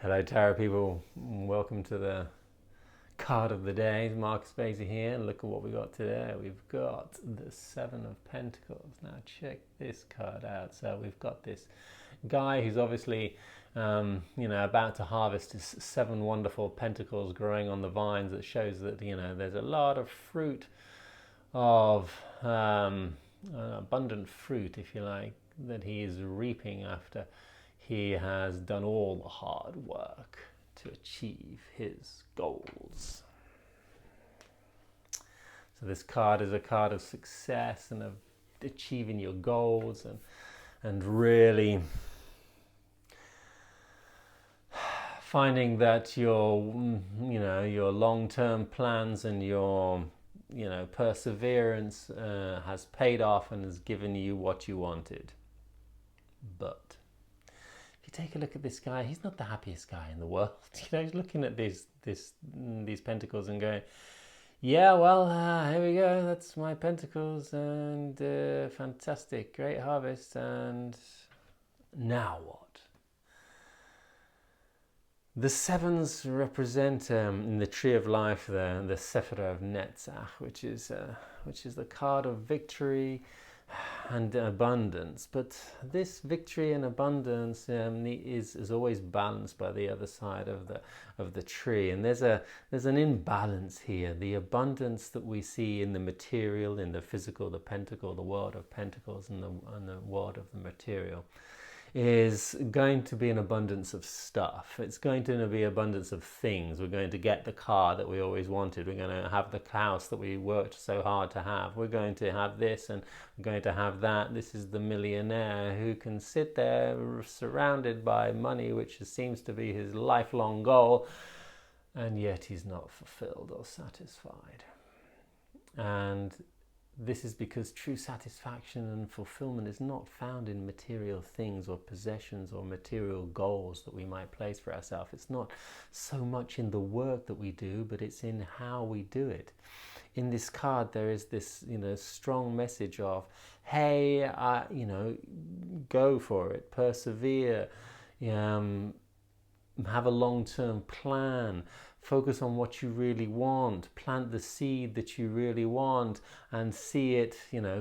Hello Tarot people, welcome to the card of the day. Marcus Spacey here, and look at what we got today. We've got the Seven of Pentacles. Now check this card out. So we've got this guy who's obviously about to harvest his 7 wonderful pentacles growing on the vines. That shows that there's a lot of fruit of abundant fruit, if you like, that he is reaping after he has done all the hard work to achieve his goals. So this card is a card of success and of achieving your goals and really finding that your long-term plans and your perseverance has paid off and has given you what you wanted. But if you take a look at this guy, he's not the happiest guy in the world. He's looking at these pentacles and going, yeah, well, here we go. That's my pentacles, and fantastic, great harvest. And now what? The sevens represent in the tree of life the Seven of Netzach, which is the card of victory and abundance. But this victory and abundance is always balanced by the other side of the tree, and there's an imbalance here. The abundance that we see in the material, in the physical, the pentacle, the world of pentacles, and the world of the material, is going to be an abundance of stuff. It's going to be abundance of things. We're going to get the car that we always wanted. We're going to have the house that we worked so hard to have. We're going to have this, and we're going to have that. This is the millionaire who can sit there surrounded by money, which seems to be his lifelong goal, and yet he's not fulfilled or satisfied. And this is because true satisfaction and fulfillment is not found in material things or possessions or material goals that we might place for ourselves. It's not so much in the work that we do, but it's in how we do it. In this card, there is this, strong message of, hey, go for it, persevere, have a long-term plan. Focus on what you really want, plant the seed that you really want, and see it,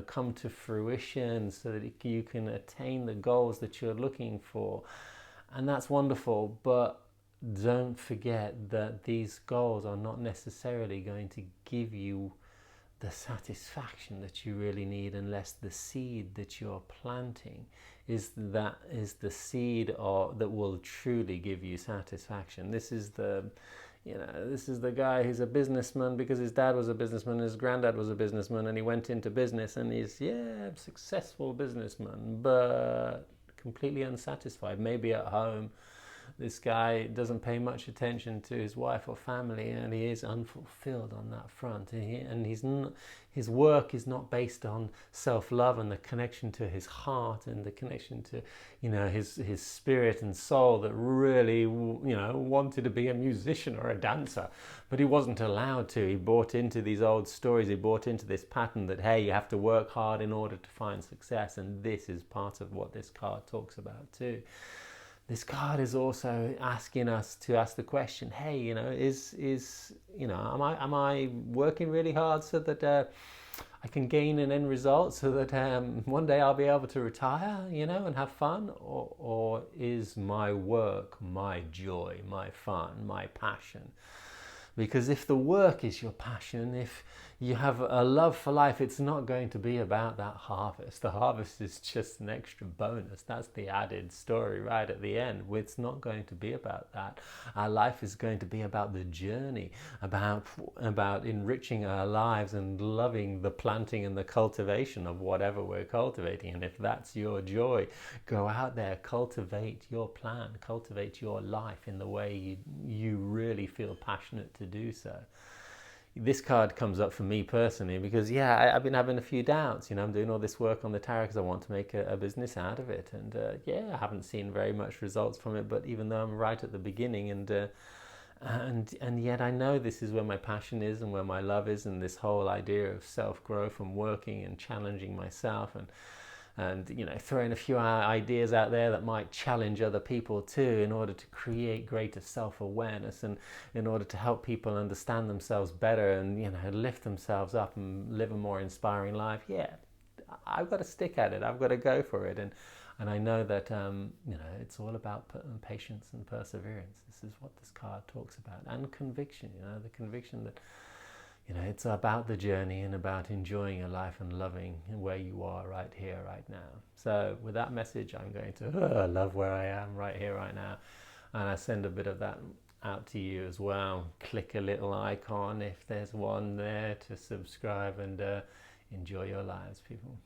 come to fruition so that you can attain the goals that you're looking for. And that's wonderful, but don't forget that these goals are not necessarily going to give you the satisfaction that you really need unless the seed that you're planting is the seed that will truly give you satisfaction. This is the guy who's a businessman because his dad was a businessman, his granddad was a businessman, and he went into business, and he's a successful businessman, but completely unsatisfied. Maybe at home, this guy doesn't pay much attention to his wife or family, and he is unfulfilled on that front. His work is not based on self-love and the connection to his heart and the connection to, his spirit and soul that really, wanted to be a musician or a dancer, but he wasn't allowed to. He bought into these old stories. He bought into this pattern that, hey, you have to work hard in order to find success, and this is part of what this card talks about too. This card is also asking us to ask the question, hey, am I working really hard so that I can gain an end result so that one day I'll be able to retire, and have fun? Or is my work my joy, my fun, my passion? Because if the work is your passion, if you have a love for life, it's not going to be about that harvest. The harvest is just an extra bonus. That's the added story right at the end. It's not going to be about that. Our life is going to be about the journey, about enriching our lives and loving the planting and the cultivation of whatever we're cultivating. And if that's your joy, go out there, cultivate your plan, cultivate your life in the way you really feel passionate to do so. This card comes up for me personally because, I've been having a few doubts. I'm doing all this work on the tarot because I want to make a business out of it. And, I haven't seen very much results from it. But even though I'm right at the beginning and yet I know this is where my passion is and where my love is, and this whole idea of self-growth and working and challenging myself and throwing a few ideas out there that might challenge other people too, in order to create greater self-awareness and in order to help people understand themselves better and lift themselves up and live a more inspiring life. Yeah, I've got to stick at it. I've got to go for it, and I know that it's all about patience and perseverance. This is what this card talks about, and conviction. The conviction that it's about the journey and about enjoying your life and loving where you are right here, right now. So with that message, I'm going to love where I am right here, right now, and I send a bit of that out to you as well. Click a little icon if there's one there to subscribe, and enjoy your lives, people.